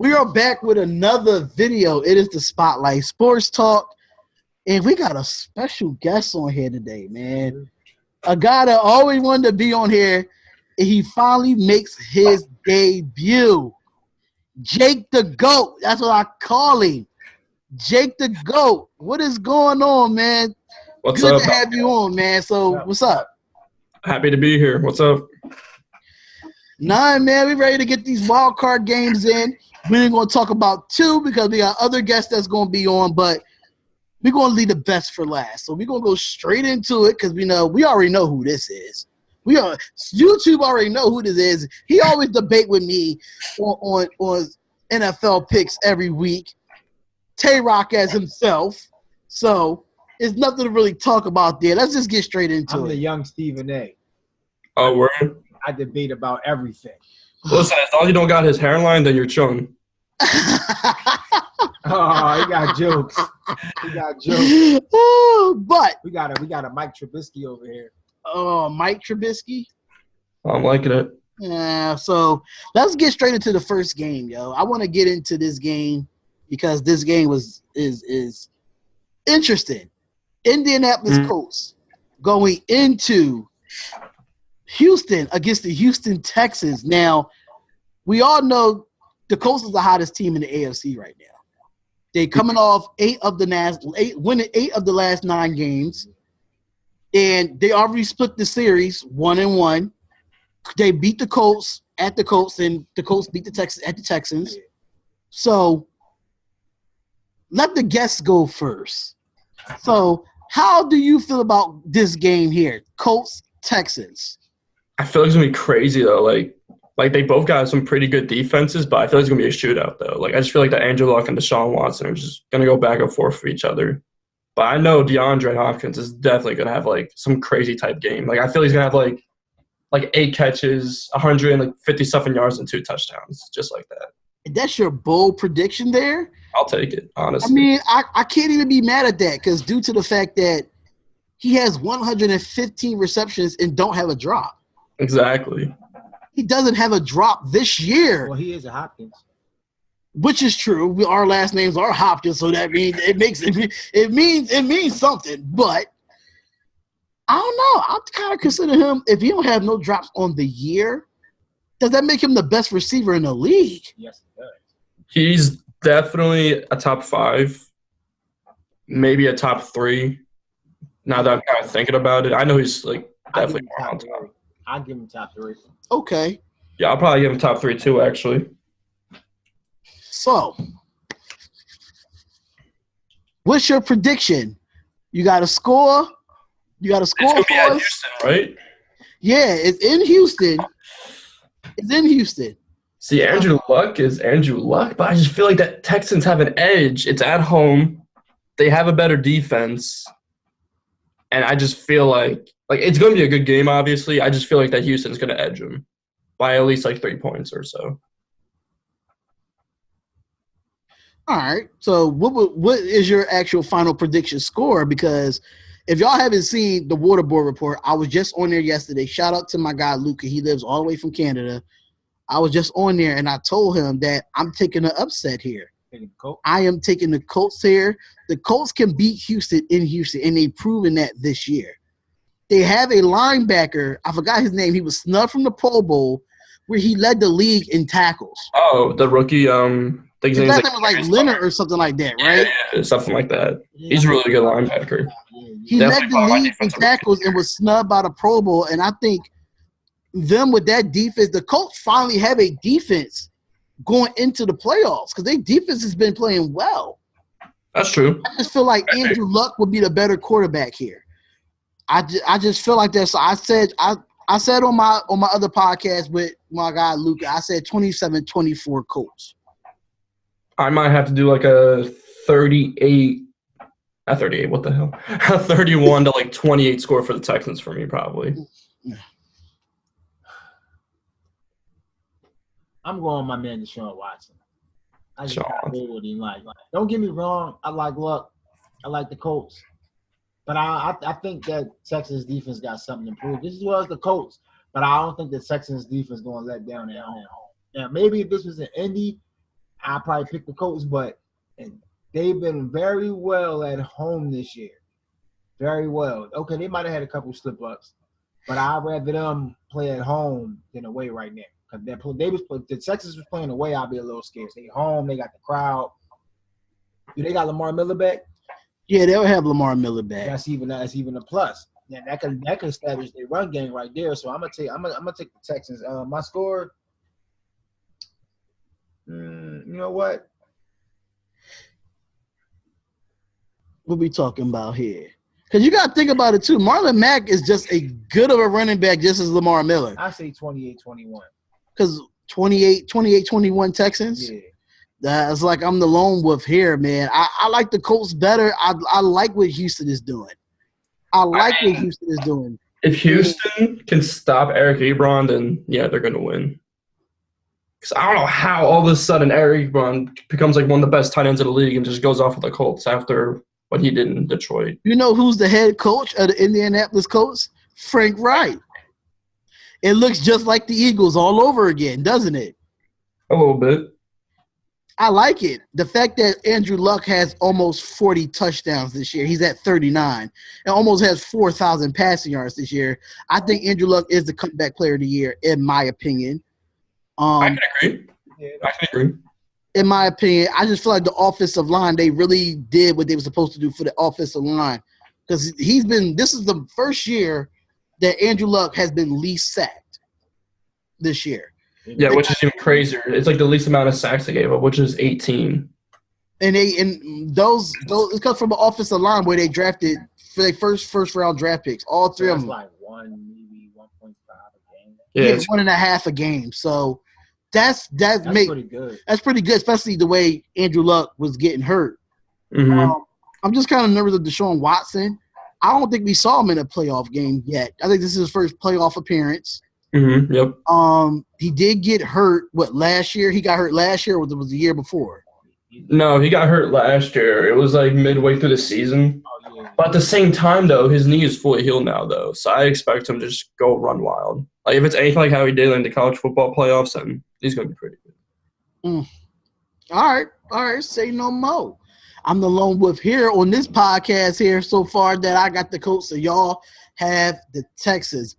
We are back with another video. It is the Spotlight Sports Talk. And we got a special guest on here today, man. A guy that always wanted to be on here, and he finally makes his debut. Jake the GOAT. That's what I call him. Jake the GOAT. What is going on, man? What's Good up? to have you on, man. So, what's up? Happy to be here. What's up? Nah, man, we ready to get these wildcard games in. We ain't going to talk about two because we got other guests that's going to be on, but we're going to leave the best for last. So we're going to go straight into it because we already know who this is. YouTube already know who this is. He always debate with me on NFL picks every week. Tay-Rock as himself. So it's nothing to really talk about there. Let's just get straight into it. I'm the young Stephen A. Oh, word? I debate about everything. Listen, as long as you don't got his hairline, then you're chilling. Oh, he got jokes. But we got a Mike Trubisky over here. Oh, Mike Trubisky? I'm liking it. Yeah, so let's get straight into the first game, yo. I want to get into this game because this game is interesting. Indianapolis Colts going into Houston against the Houston Texans. Now, we all know the Colts is the hottest team in the AFC right now. They're coming off winning 8 of the last 9 games, and they already split the series 1-1. They beat the Colts at the Colts, and the Colts beat the Texans at the Texans. So let the guests go first. So how do you feel about this game here, Colts Texans? I feel like it's gonna be crazy though. Like they both got some pretty good defenses, but I feel like it's gonna be a shootout though. Like I just feel like that Andrew Luck and Deshaun Watson are just gonna go back and forth for each other. But I know DeAndre Hopkins is definitely gonna have like some crazy type game. Like I feel he's gonna have like 8 catches, 150-something yards, and 2 touchdowns, just like that. That's your bold prediction there? I'll take it, honestly. I mean, I can't even be mad at that because due to the fact that he has 115 receptions and don't have a drop. Exactly. He doesn't have a drop this year. Well, he is a Hopkins. Which is true. Our last names are Hopkins, so that means it means something. But I don't know. I kind of consider him, if he don't have no drops on the year, does that make him the best receiver in the league? Yes, it does. He's definitely a top 5, maybe a top 3. Now that I'm kind of thinking about it, I know he's like definitely more on top. I'll give him top 3. Okay. Yeah, I'll probably give him top 3 too, actually. So, what's your prediction? You got a score? You got a score It's for gonna be at us? Houston, right? Yeah, it's in Houston. It's in Houston. See, Andrew Luck is Andrew Luck, but I just feel like that Texans have an edge. It's at home. They have a better defense. And I just feel like it's going to be a good game, obviously. I just feel like that Houston's going to edge them by at least 3 points or so. All right. So what is your actual final prediction score? Because if y'all haven't seen the Waterboard Report, I was just on there yesterday. Shout out to my guy, Luca. He lives all the way from Canada. I was just on there, and I told him that I'm taking an upset here. I am taking the Colts here. The Colts can beat Houston in Houston, and they've proven that this year. They have a linebacker. I forgot his name. He was snubbed from the Pro Bowl, where he led the league in tackles. Oh, the rookie. His last name was like Leonard or something like that, right? Yeah, something like that. He's a really good linebacker. He led the league in tackles and was snubbed by the Pro Bowl, and I think them with that defense, the Colts finally have a defense going into the playoffs because their defense has been playing well. That's true. I just feel like Andrew Luck would be the better quarterback here. I just feel like that. So I said on my other podcast with my guy Luca, I said 27-24 Colts. I might have to do like a 38. Not 38. What the hell? A 31 to 28 score for the Texans for me, probably. I'm going with my man Deshaun Watson. I just got to what he like. Don't get me wrong. I like Luck. I like the Colts. But I think that Texans defense got something to prove. This is well as the Colts. But I don't think the Texans defense is going to let down at home. Now, maybe if this was in Indy, I probably pick the Colts, but they've been very well at home this year. Very well. Okay, they might have had a couple slip-ups, but I'd rather them play at home than away right now. Because the Texans was playing away, I'd be a little scared. They home, they got the crowd. Do they got Lamar Miller back? Yeah, they'll have Lamar Miller back. That's even a plus. Yeah, that can establish their run game right there. So I'm gonna take the Texans. My score. You know what? What we talking about here? Because you got to think about it, too. Marlon Mack is just a good of a running back just as Lamar Miller. I say 28-21. Because 28-21 Texans? Yeah. That's like I'm the lone wolf here, man. I like the Colts better. I like what Houston is doing. What Houston is doing. If Houston can stop Eric Ebron, then, yeah, they're going to win. Because I don't know how all of a sudden Eric Ebron becomes like one of the best tight ends in the league and just goes off with the Colts after – what he did in Detroit. You know who's the head coach of the Indianapolis Colts? Frank Wright. It looks just like the Eagles all over again, doesn't it? A little bit. I like it. The fact that Andrew Luck has almost 40 touchdowns this year. He's at 39 and almost has 4,000 passing yards this year. I think Andrew Luck is the comeback player of the year, in my opinion. I can agree. In my opinion, I just feel like the offensive line, they really did what they were supposed to do for the offensive line. Because this is the first year that Andrew Luck has been least sacked this year. Yeah, which is even crazier. It's like the least amount of sacks they gave up, which is 18. And those it comes from an offensive line where they drafted for their first round draft picks. All three of them. That's like maybe 1.5 a game. Yeah, 1.5 a game. So That's pretty good. That's pretty good, especially the way Andrew Luck was getting hurt. Mm-hmm. I'm just kind of nervous of Deshaun Watson. I don't think we saw him in a playoff game yet. I think this is his first playoff appearance. Mm-hmm. Yep. He did get hurt. Last year? He got hurt last year, or was it the year before? No, he got hurt last year. It was like midway through the season. Oh, yeah. But at the same time, though, his knee is fully healed now, though. So I expect him to just go run wild. Like if it's anything like how he did in the college football playoffs, then he's going to be pretty good. All right. Say no more. I'm the lone wolf here on this podcast here so far that I got the Colts, so y'all have the Texans.